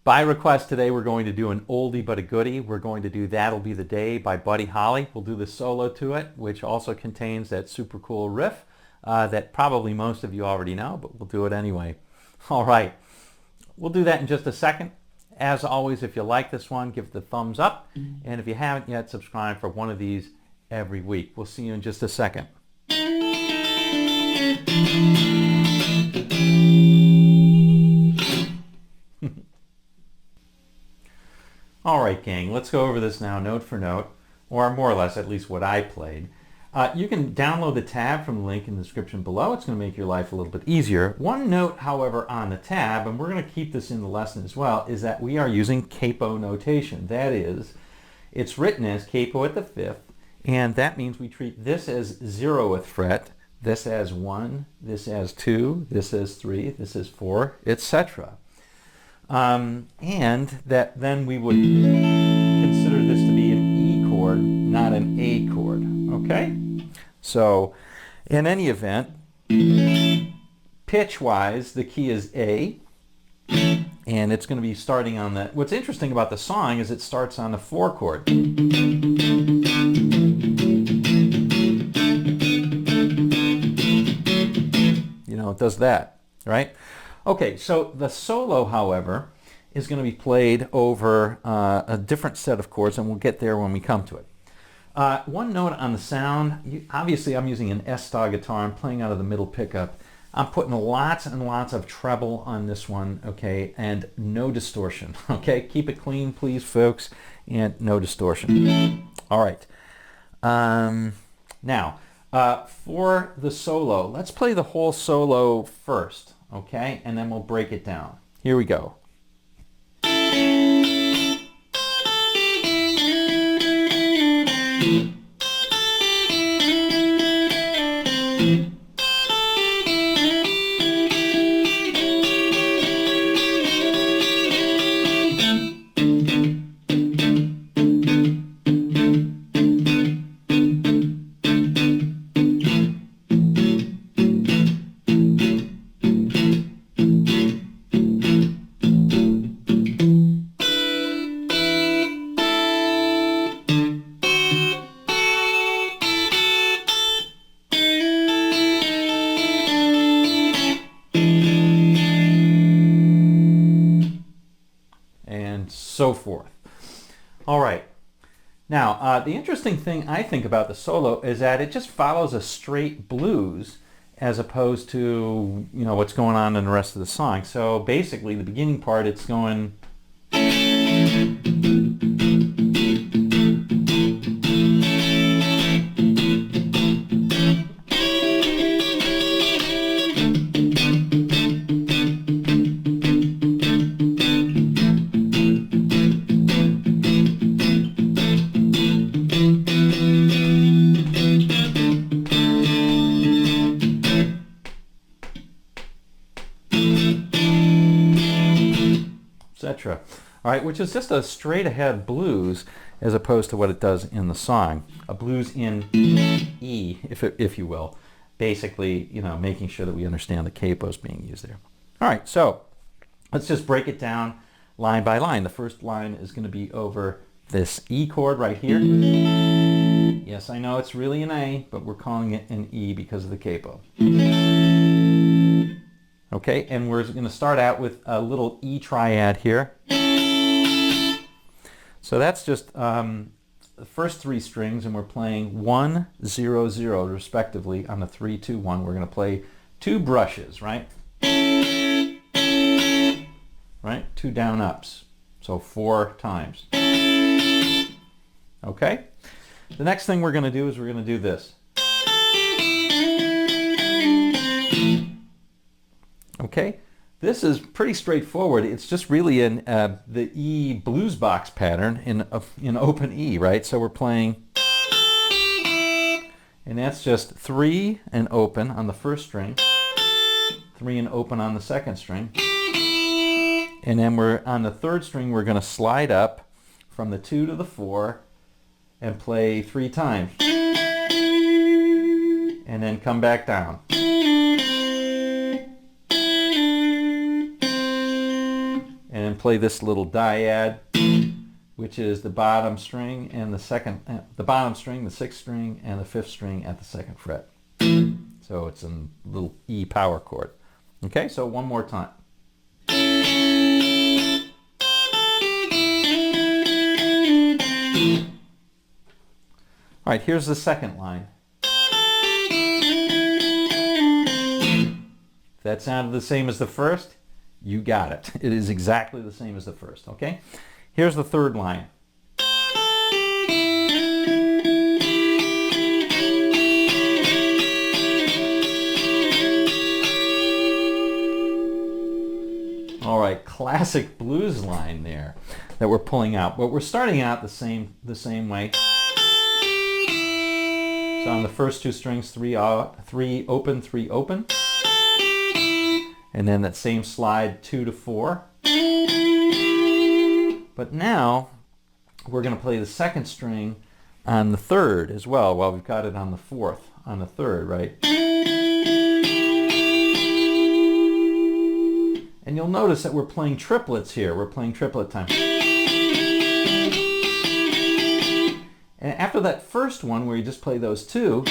By request today, we're going to do an oldie but a goodie. We're going to do That'll Be the Day by Buddy Holly. We'll do the solo to it, which also contains that super cool riff that probably most of you already know, but we'll do it anyway. All right, we'll do that in just a second. As always, if you like this one, give it the thumbs up. And if you haven't yet, subscribe for one of these every week. We'll see you in just a second. All right, gang, let's go over this now note for note, or more or less at least what I played. You can download the tab from the link in the description below. It's going to make your life a little bit easier. One note, however, on the tab, and we're going to keep this in the lesson as well, is that we are using capo notation. That is, it's written as capo at the fifth, and that means we treat this as 0th fret, this as 1, this as 2, this as 3, this as 4, etc. And that then we would consider this to be an E chord, not an A chord. Okay? So, in any event, pitch-wise, the key is A, and it's going to be starting on the... What's interesting about the song is it starts on the 4 chord. You know, it does that, right? Okay, so the solo, however, is going to be played over a different set of chords, and we'll get there when we come to it. One note on the sound, obviously I'm using an S-style guitar. I'm playing out of the middle pickup. I'm putting lots and lots of treble on this one, okay, and no distortion, okay? Keep it clean, please, folks, and no distortion. All right. Now, for the solo, let's play the whole solo first. Okay, and then we'll break it down. Here we go. So forth. All right. Now, the interesting thing I think about the solo is that it just follows a straight blues as opposed to, you know, what's going on in the rest of the song. So basically, the beginning part, it's going... etc. All right, which is just a straight ahead blues as opposed to what it does in the song. A blues in E, if you will. Basically, you know, making sure that we understand the capos being used there. All right, so let's just break it down line by line. The first line is going to be over this E chord right here. Yes, I know it's really an A, but we're calling it an E because of the capo. Okay, and we're going to start out with a little E triad here. So that's just the first 3 strings, and we're playing 1, 0, 0 respectively on the 3, 2, 1. We're going to play 2 brushes, right? Right? 2 down ups. So 4 times. Okay? The next thing we're going to do is we're going to do this. Okay, this is pretty straightforward. It's just really in the E blues box pattern in open E, right? So we're playing, and that's just 3 and open on the first string, 3 and open on the second string, and then we're on the third string. We're going to slide up from the 2 to the 4 and play 3 times, and then come back down. And then play this little dyad, which is the bottom string and the bottom string, the 6th string, and the 5th string at the 2nd fret. So it's a little E power chord. Okay, so one more time. All right, here's the second line. If that sounded the same as the first, you got it. It is exactly the same as the first, okay? Here's the third line. All right, classic blues line there that we're pulling out, but we're starting out the same way. So on the first 2 strings, 3 open, 3 open. And then that same slide 2 to 4. But now we're going to play the 2nd string on the 3rd as well. Well, we've got it on the 4th, on the 3rd, right? And you'll notice that we're playing triplets here. We're playing triplet time. And after that first one where you just play those 2,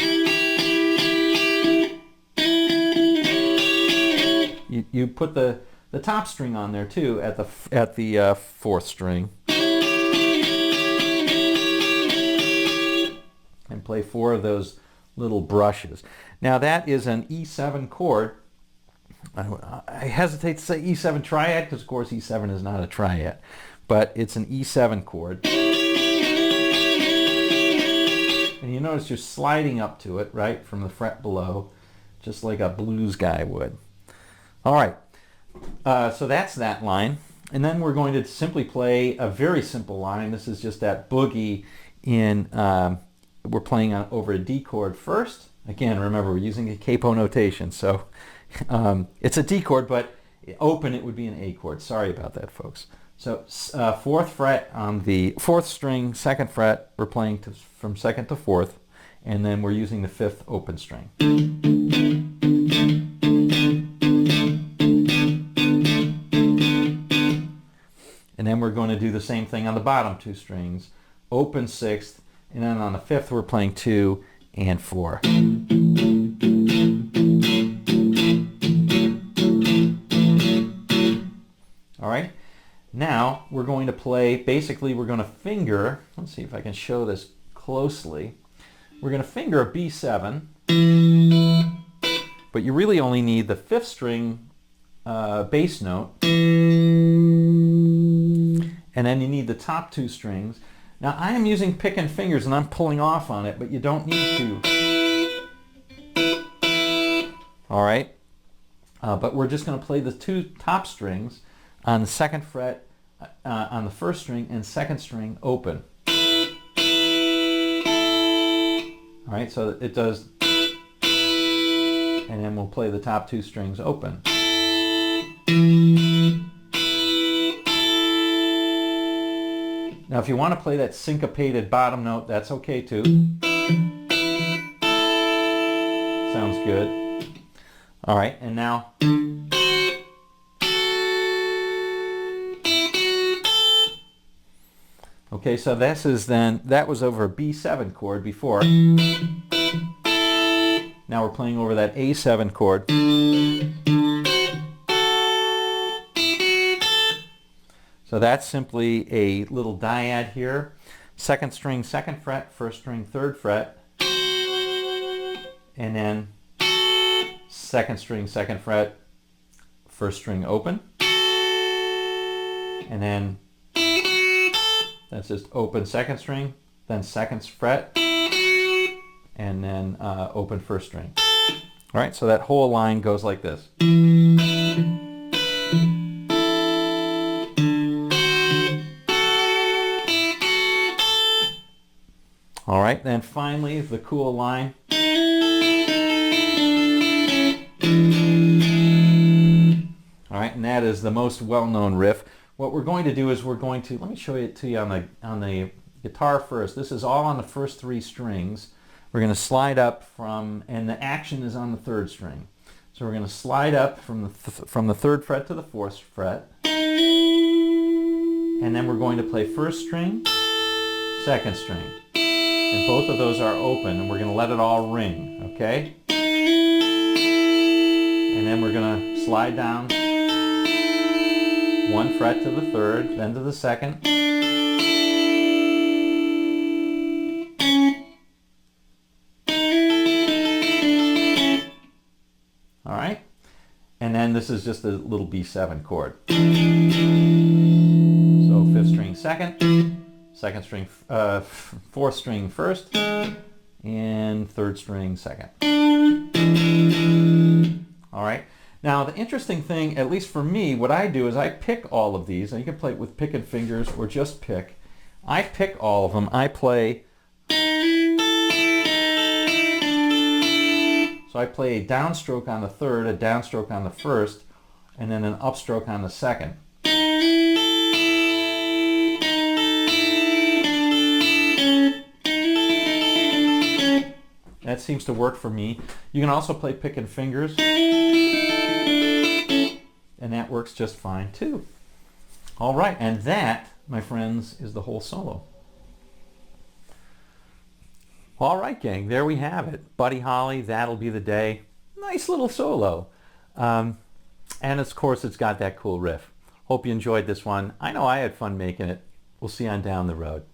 you put the top string on there too at the 4th string, and play 4 of those little brushes. Now that is an E7 chord. I hesitate to say E7 triad because of course E7 is not a triad, but it's an E7 chord. And you notice you're sliding up to it, right, from the fret below, just like a blues guy would. All right, so that's that line. And then we're going to simply play a very simple line. This is just that boogie in, we're playing over a D chord first. Again, remember, we're using a capo notation, so it's a D chord, but open it would be an A chord. Sorry about that, folks. So 4th fret on the 4th string, 2nd fret, we're playing from 2nd to 4th, and then we're using the 5th open string. And then we're going to do the same thing on the bottom 2 strings, open 6th, and then on the 5th we're playing 2 and 4. All right, now we're going to play, basically we're going to finger, let's see if I can show this closely. We're going to finger a B7, but you really only need the 5th string bass note, and then you need the top 2 strings. Now I am using pick and fingers and I'm pulling off on it, but you don't need to. All right, but we're just going to play the 2 top strings on the 2nd fret, on the 1st string, and 2nd string open. All right, so it does, and then we'll play the top 2 strings open. Now if you want to play that syncopated bottom note, that's okay too. Sounds good. All right, and now okay, so this is then, that was over a B7 chord before. Now we're playing over that A7 chord. So that's simply a little dyad here. 2nd string, 2nd fret, 1st string, 3rd fret. And then 2nd string, 2nd fret, 1st string open. And then that's just open 2nd string, then 2nd fret, and then open 1st string. All right, so that whole line goes like this. All right, then finally the cool line. All right, and that is the most well-known riff. What we're going to do is we're going to, let me show it to you on the guitar first. This is all on the first 3 strings. We're going to slide up from, and the action is on the 3rd string. So we're going to slide up from the 3rd fret to the 4th fret. and then we're going to play first string, second string. And both of those are open, and we're going to let it all ring, okay? And then we're going to slide down one fret to the third, then to the second. All right? And then this is just a little B7 chord. So fifth string second, second string, fourth string first, and third string second. All right. Now the interesting thing, at least for me, what I do is I pick all of these, and you can play it with picking fingers or just pick. I pick all of them. I play. So I play a downstroke on the third, a downstroke on the first, and then an upstroke on the second. That seems to work for me. You can also play picking fingers, and that works just fine too. All right, and that, my friends, is the whole solo. All right, gang, there we have it. Buddy Holly, That'll Be the Day. Nice little solo. And of course, it's got that cool riff. Hope you enjoyed this one. I know I had fun making it. We'll see you on down the road.